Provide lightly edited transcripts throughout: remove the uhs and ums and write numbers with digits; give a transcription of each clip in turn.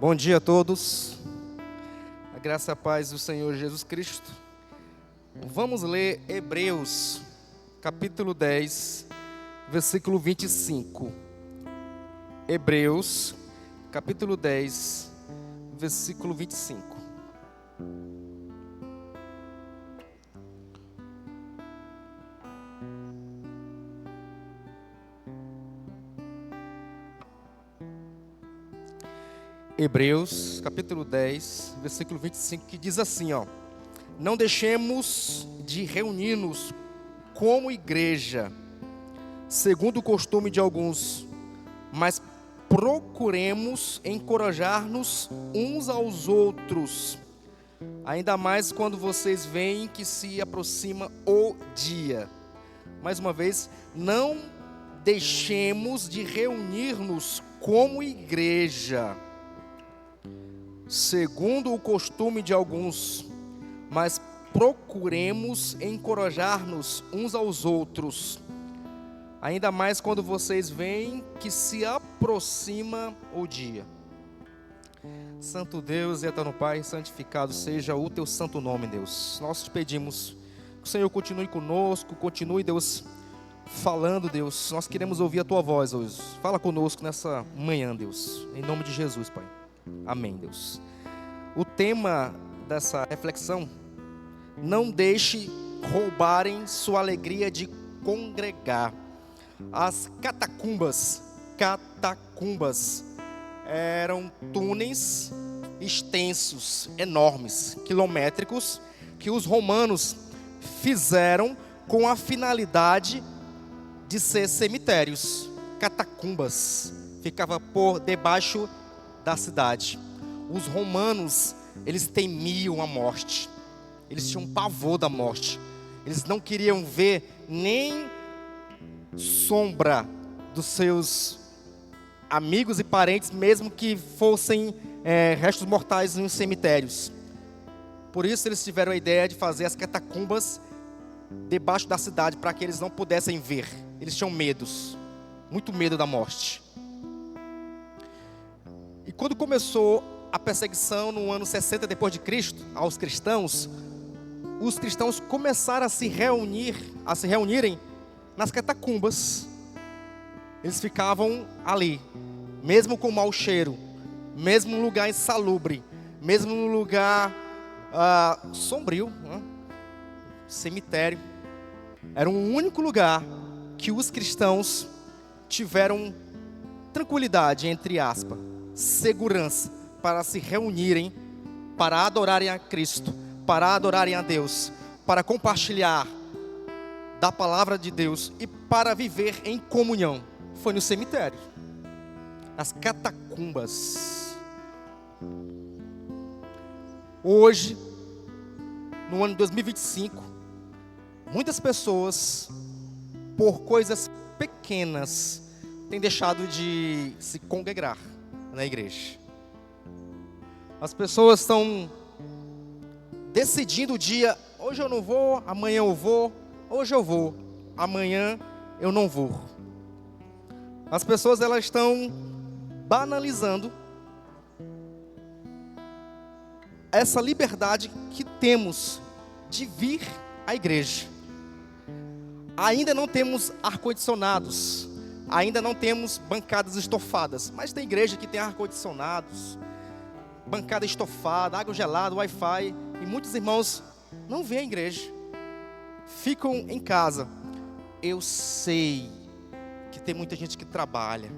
Bom dia a todos, a graça e a paz do Senhor Jesus Cristo. Vamos ler Hebreus, capítulo 10, versículo 25. Hebreus, capítulo 10, versículo 25. Hebreus, capítulo 10, versículo 25, que diz assim, não deixemos de reunir-nos como igreja, segundo o costume de alguns, mas procuremos encorajar-nos uns aos outros, ainda mais quando vocês veem que se aproxima o dia. Mais uma vez, não deixemos de reunir-nos como igreja, segundo o costume de alguns, mas procuremos encorajar-nos uns aos outros, ainda mais quando vocês veem que se aproxima o dia. Santo Deus e eterno Pai, santificado seja o teu santo nome, Deus. Nós te pedimos que o Senhor continue conosco, continue, Deus, falando, Deus. Nós queremos ouvir a tua voz hoje. Fala conosco nessa manhã, Deus, em nome de Jesus, Pai. Amém, Deus. O tema dessa reflexão: não deixe roubarem sua alegria de congregar. As catacumbas eram túneis extensos, enormes, quilométricos, que os romanos fizeram com a finalidade de ser cemitérios. Catacumbas ficava por debaixo da cidade. Os romanos, eles temiam a morte, eles tinham pavor da morte, eles não queriam ver nem sombra dos seus amigos e parentes, mesmo que fossem restos mortais nos cemitérios. Por isso eles tiveram a ideia de fazer as catacumbas debaixo da cidade, para que eles não pudessem ver. Eles tinham medos, muito medo da morte. E quando começou a perseguição no ano 60 depois de Cristo aos cristãos, os cristãos começaram a se reunirem nas catacumbas. Eles ficavam ali, mesmo com mau cheiro, mesmo num lugar insalubre, mesmo num lugar sombrio, cemitério. Era um único lugar que os cristãos tiveram tranquilidade, entre aspas, segurança, para se reunirem, para adorarem a Cristo, para adorarem a Deus, para compartilhar da palavra de Deus e para viver em comunhão. Foi no cemitério, as catacumbas. Hoje, no ano de 2025, muitas pessoas, por coisas pequenas, têm deixado de se congregar na igreja. As pessoas estão decidindo o dia: hoje eu não vou, amanhã eu vou, hoje eu vou, amanhã eu não vou. As pessoas, elas estão banalizando essa liberdade que temos de vir à igreja. Ainda não temos ar-condicionados, ainda não temos bancadas estofadas, mas tem igreja que tem ar-condicionados, bancada estofada, água gelada, Wi-Fi, e muitos irmãos não vêm à igreja, ficam em casa. Eu sei que tem muita gente que trabalha,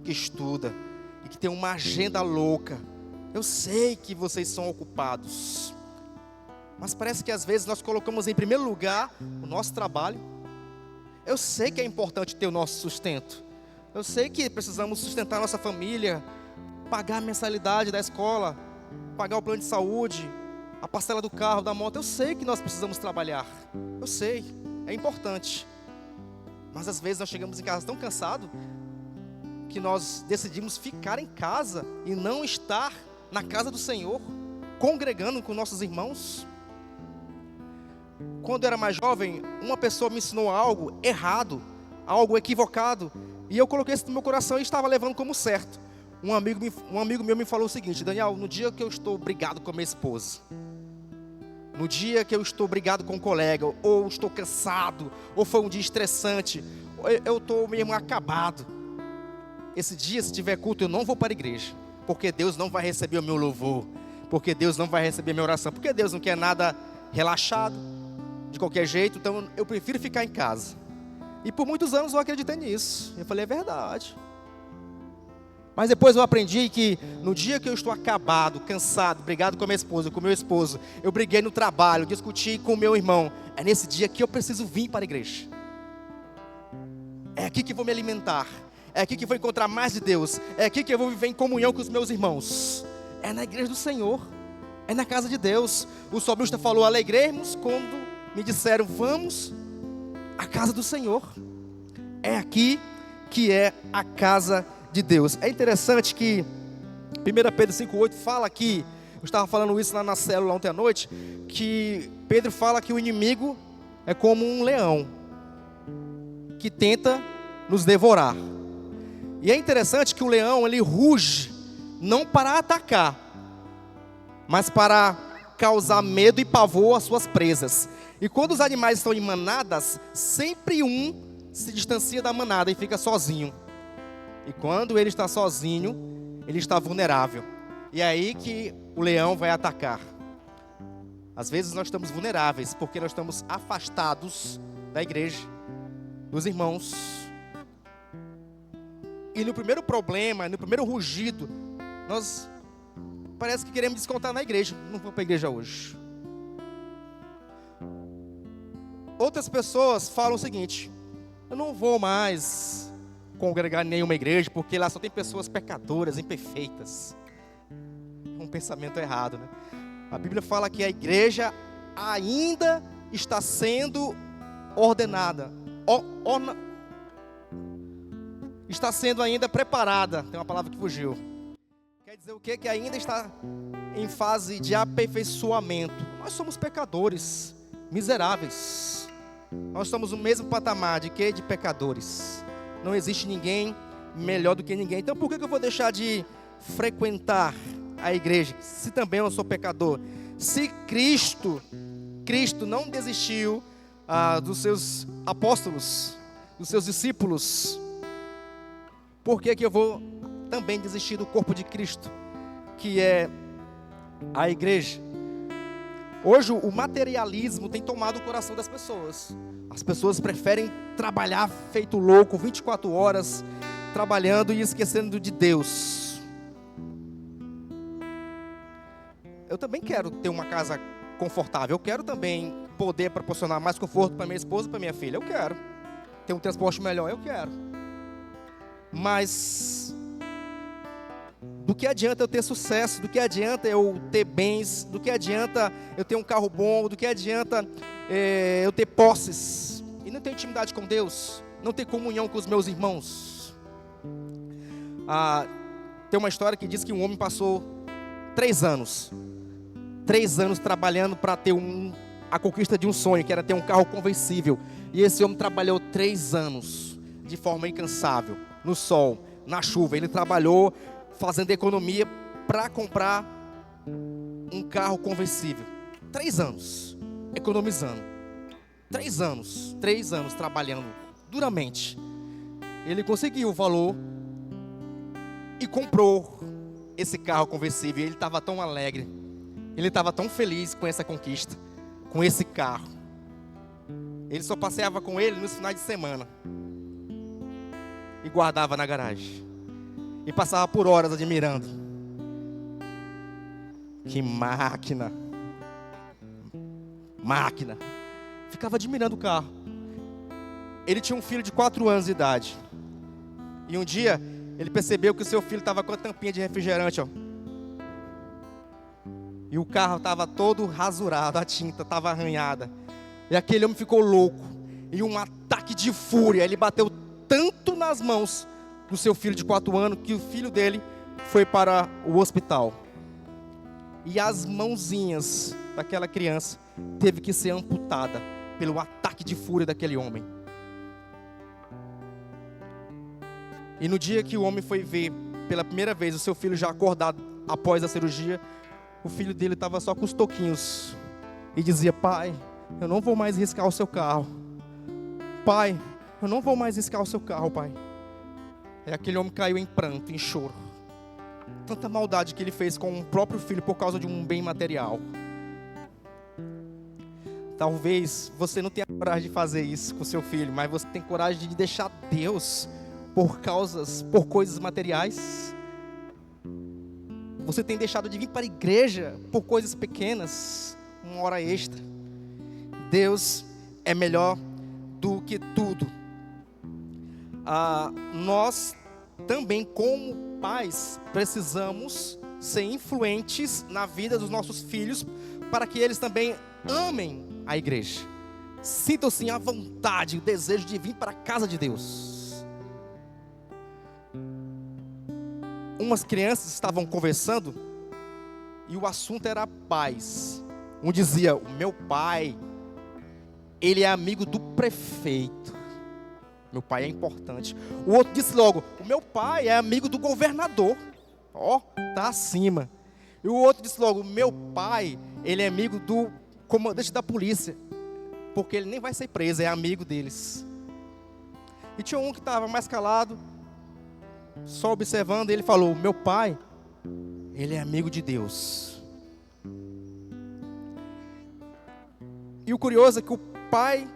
que estuda, e que tem uma agenda louca. Eu sei que vocês são ocupados, mas parece que às vezes nós colocamos em primeiro lugar o nosso trabalho. Eu sei que é importante ter o nosso sustento, eu sei que precisamos sustentar a nossa família, pagar a mensalidade da escola, pagar o plano de saúde, a parcela do carro, da moto. Eu sei que nós precisamos trabalhar, eu sei, é importante. Mas às vezes nós chegamos em casa tão cansados, que nós decidimos ficar em casa e não estar na casa do Senhor, congregando com nossos irmãos. Quando eu era mais jovem, uma pessoa me ensinou algo errado, algo equivocado, e eu coloquei isso no meu coração e estava levando como certo. um amigo meu me falou o seguinte: Daniel, no dia que eu estou brigado com a minha esposa, no dia que eu estou brigado com um colega, ou estou cansado, ou foi um dia estressante, eu estou mesmo acabado, esse dia, se tiver culto, eu não vou para a igreja, porque Deus não vai receber o meu louvor, porque Deus não vai receber a minha oração, porque Deus não quer nada relaxado, de qualquer jeito, então eu prefiro ficar em casa. E por muitos anos eu acreditei nisso. Eu falei, é verdade. Mas depois eu aprendi que no dia que eu estou acabado, cansado, brigado com a minha esposa, com o meu esposo, eu briguei no trabalho, discuti com o meu irmão, é nesse dia que eu preciso vir para a igreja. É aqui que vou me alimentar, é aqui que vou encontrar mais de Deus, é aqui que eu vou viver em comunhão com os meus irmãos. É na igreja do Senhor, é na casa de Deus. O salmista falou, alegremos quando me disseram, vamos à casa do Senhor. É aqui que é a casa de Deus. É interessante que 1 Pedro 5,8 fala que, eu estava falando isso lá na célula ontem à noite, que Pedro fala que o inimigo é como um leão que tenta nos devorar. E é interessante que o leão, ele ruge não para atacar, mas para causar medo e pavor às suas presas. E quando os animais estão em manadas, sempre um se distancia da manada e fica sozinho. E quando ele está sozinho, ele está vulnerável. E é aí que o leão vai atacar. Às vezes nós estamos vulneráveis porque nós estamos afastados da igreja, dos irmãos. E no primeiro problema, no primeiro rugido, nós parece que queremos descontar na igreja. Não vou para a igreja hoje. Outras pessoas falam o seguinte, eu não vou mais congregar em nenhuma igreja, porque lá só tem pessoas pecadoras, imperfeitas. É um pensamento errado, né? A Bíblia fala que a igreja ainda está sendo ordenada, está sendo ainda preparada. Tem uma palavra que fugiu. Quer dizer o quê? Que ainda está em fase de aperfeiçoamento. Nós somos pecadores, miseráveis. Nós estamos no mesmo patamar de quê? De pecadores. Não existe ninguém melhor do que ninguém. Então por que eu vou deixar de frequentar a igreja, se também eu sou pecador? Se Cristo não desistiu dos seus apóstolos, dos seus discípulos, por que eu vou também desistir do corpo de Cristo, que é a igreja? Hoje o materialismo tem tomado o coração das pessoas. As pessoas preferem trabalhar feito louco, 24 horas, trabalhando e esquecendo de Deus. Eu também quero ter uma casa confortável. Eu quero também poder proporcionar mais conforto para minha esposa e para minha filha. Eu quero ter um transporte melhor. Eu quero. Mas do que adianta eu ter sucesso? Do que adianta eu ter bens? Do que adianta eu ter um carro bom? Do que adianta eu ter posses e não ter intimidade com Deus? Não ter comunhão com os meus irmãos? Tem uma história que diz que um homem passou 3 anos trabalhando para ter a conquista de um sonho, que era ter um carro conversível. E esse homem trabalhou 3 anos de forma incansável, no sol, na chuva. Ele trabalhou fazendo economia para comprar um carro conversível. 3 anos economizando. 3 anos trabalhando duramente. Ele conseguiu o valor e comprou esse carro conversível. Ele estava tão alegre, ele estava tão feliz com essa conquista, com esse carro. Ele só passeava com ele nos finais de semana e guardava na garagem. E passava por horas admirando. Que máquina. Ficava admirando o carro. Ele tinha um filho de 4 anos de idade. E um dia, ele percebeu que o seu filho estava com a tampinha de refrigerante, ó. E o carro estava todo rasurado, a tinta estava arranhada. E aquele homem ficou louco. E um ataque de fúria, ele bateu tanto nas mãos do seu filho de 4 anos, que o filho dele foi para o hospital. E as mãozinhas daquela criança teve que ser amputada pelo ataque de fúria daquele homem. E no dia que o homem foi ver pela primeira vez o seu filho já acordado após a cirurgia, o filho dele estava só com os toquinhos e dizia: pai, eu não vou mais riscar o seu carro. Pai, eu não vou mais riscar o seu carro, pai. E aquele homem caiu em pranto, em choro. Tanta maldade que ele fez com o próprio filho por causa de um bem material. Talvez você não tenha coragem de fazer isso com seu filho, mas você tem coragem de deixar Deus por coisas materiais. Você tem deixado de vir para a igreja por coisas pequenas, uma hora extra. Deus é melhor do que tudo. Nós também, como pais, precisamos ser influentes na vida dos nossos filhos, para que eles também amem a igreja. Sintam-se à vontade, o desejo de vir para a casa de Deus. Umas crianças estavam conversando e o assunto era paz. Um dizia: o meu pai, ele é amigo do prefeito. Meu pai é importante. O outro disse logo: o meu pai é amigo do governador. Tá acima. E o outro disse logo: o meu pai, ele é amigo do comandante da polícia, porque ele nem vai ser preso, é amigo deles. E tinha um que estava mais calado, só observando, e ele falou: meu pai, ele é amigo de Deus. E o curioso é que o pai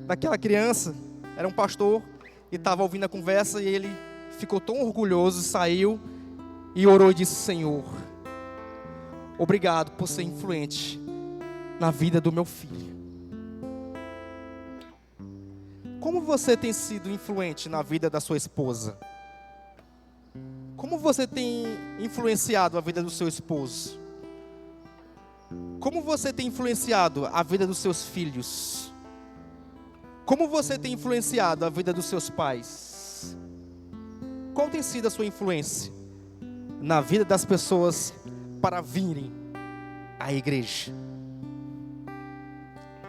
daquela criança era um pastor, e estava ouvindo a conversa, e ele ficou tão orgulhoso, saiu e orou e disse: Senhor, obrigado por ser influente na vida do meu filho. Como você tem sido influente na vida da sua esposa? Como você tem influenciado a vida do seu esposo? Como você tem influenciado a vida dos seus filhos? Como você tem influenciado a vida dos seus pais? Qual tem sido a sua influência na vida das pessoas para virem à igreja?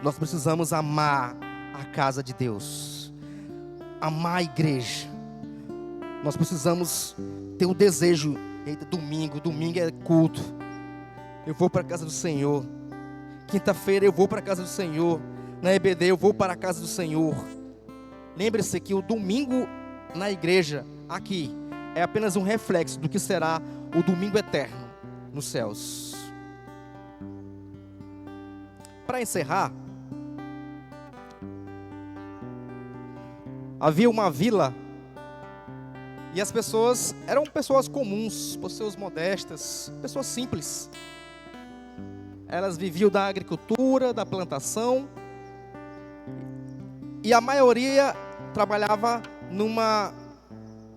Nós precisamos amar a casa de Deus, amar a igreja. Nós precisamos ter o desejo: eita, domingo é culto, eu vou para a casa do Senhor. Quinta-feira eu vou para a casa do Senhor. Na EBD eu vou para a casa do Senhor. Lembre-se que o domingo na igreja, aqui, é apenas um reflexo do que será o domingo eterno nos céus. Para encerrar, havia uma vila e as pessoas eram pessoas comuns, pessoas modestas, pessoas simples. Elas viviam da agricultura, da plantação, e a maioria trabalhava numa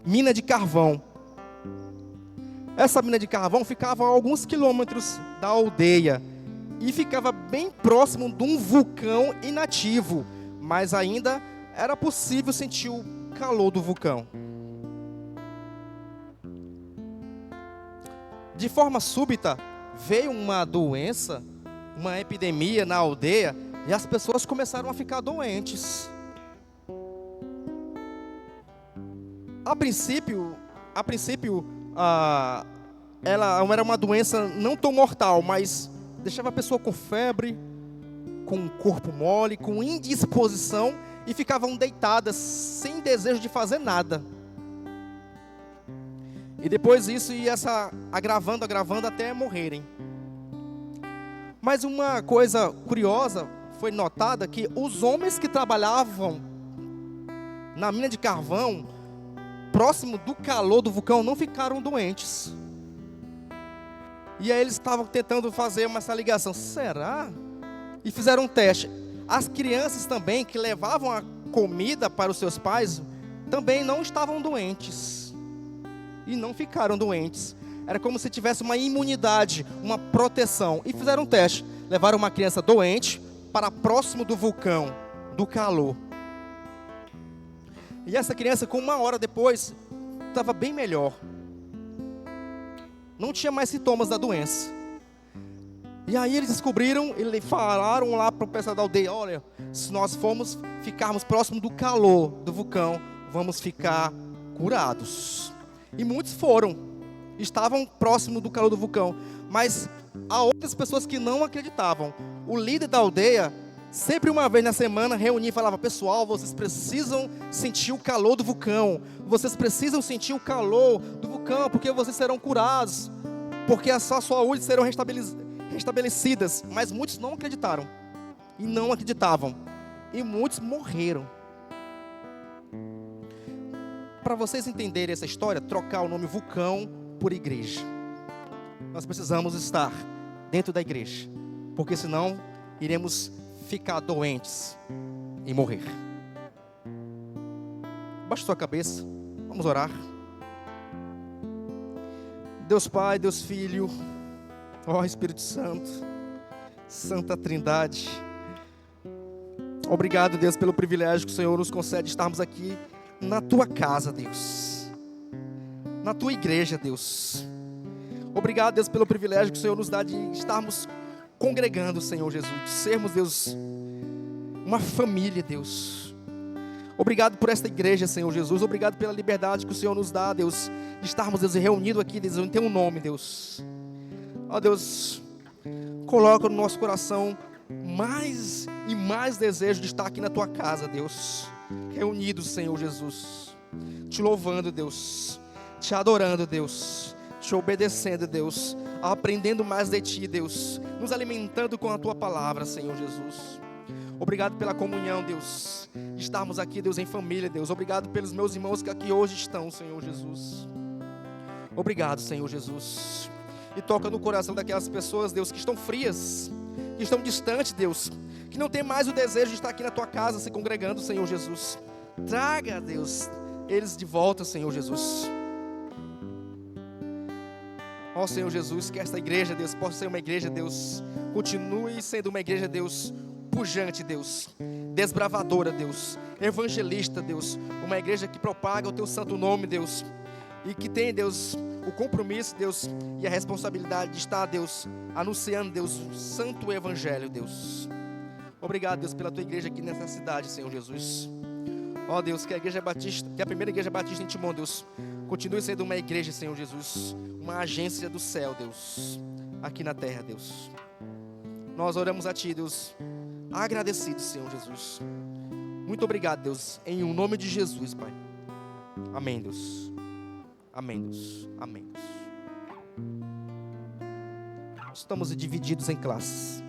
mina de carvão. Essa mina de carvão ficava a alguns quilômetros da aldeia e ficava bem próximo de um vulcão inativo, mas ainda era possível sentir o calor do vulcão. De forma súbita, veio uma doença, uma epidemia na aldeia, e as pessoas começaram a ficar doentes. A princípio, ela era uma doença não tão mortal, mas deixava a pessoa com febre, com o corpo mole, com indisposição, e ficavam deitadas, sem desejo de fazer nada. E depois isso ia agravando até morrerem. Mas uma coisa curiosa foi notada, que os homens que trabalhavam na mina de carvão, próximo do calor do vulcão, não ficaram doentes. E aí eles estavam tentando fazer essa ligação: será? E fizeram um teste. As crianças também, que levavam a comida para os seus pais, também não estavam doentes. E não ficaram doentes. Era como se tivesse uma imunidade, uma proteção. E fizeram um teste. Levaram uma criança doente para próximo do vulcão, do calor. E essa criança, com uma hora depois, estava bem melhor. Não tinha mais sintomas da doença. E aí eles descobriram, e falaram lá para o pessoal da aldeia: olha, se nós ficarmos próximo do calor do vulcão, vamos ficar curados. E muitos foram, estavam próximo do calor do vulcão. Mas há outras pessoas que não acreditavam. O líder da aldeia, sempre uma vez na semana, reunia e falava: pessoal, vocês precisam sentir o calor do vulcão. Vocês precisam sentir o calor do vulcão, porque vocês serão curados. Porque a sua saúde serão restabelecidas. Mas muitos não acreditaram. E não acreditavam. E muitos morreram. Para vocês entenderem essa história, trocar o nome vulcão por igreja. Nós precisamos estar dentro da igreja. Porque senão iremos ficar doentes e morrer. Baixe sua cabeça. Vamos orar. Deus Pai, Deus Filho, ó Espírito Santo, Santa Trindade. Obrigado, Deus, pelo privilégio que o Senhor nos concede de estarmos aqui na Tua casa, Deus. Na Tua igreja, Deus. Obrigado, Deus, pelo privilégio que o Senhor nos dá de estarmos congregando, Senhor Jesus. De sermos, Deus, uma família, Deus. Obrigado por esta igreja, Senhor Jesus. Obrigado pela liberdade que o Senhor nos dá, Deus, de estarmos, Deus, reunidos aqui, Deus, em Teu nome, Deus. Ó Deus, coloca no nosso coração mais e mais desejo de estar aqui na Tua casa, Deus. Reunidos, Senhor Jesus. Te louvando, Deus. Te adorando, Deus. Te obedecendo, Deus. Aprendendo mais de Ti, Deus. Nos alimentando com a Tua palavra, Senhor Jesus. Obrigado pela comunhão, Deus. De estarmos aqui, Deus, em família, Deus. Obrigado pelos meus irmãos que aqui hoje estão, Senhor Jesus. Obrigado, Senhor Jesus. E toca no coração daquelas pessoas, Deus, que estão frias, que estão distantes, Deus, que não tem mais o desejo de estar aqui na Tua casa se congregando, Senhor Jesus. Traga, Deus, eles de volta, Senhor Jesus. Ó Senhor Jesus, que esta igreja, Deus, possa ser uma igreja, Deus, continue sendo uma igreja, Deus, pujante, Deus, desbravadora, Deus, evangelista, Deus, uma igreja que propaga o Teu santo nome, Deus, e que tem, Deus, o compromisso, Deus, e a responsabilidade de estar, Deus, anunciando, Deus, o santo evangelho, Deus. Obrigado, Deus, pela Tua igreja aqui nessa cidade, Senhor Jesus. Ó Deus, que a igreja batista, que a primeira igreja batista em Timon, Deus, continue sendo uma igreja, Senhor Jesus, uma agência do céu, Deus, aqui na terra, Deus. Nós oramos a Ti, Deus, agradecidos, Senhor Jesus. Muito obrigado, Deus, em o nome de Jesus, Pai. Amém, Deus. Amém, Deus. Amém, Deus. Estamos divididos em classes.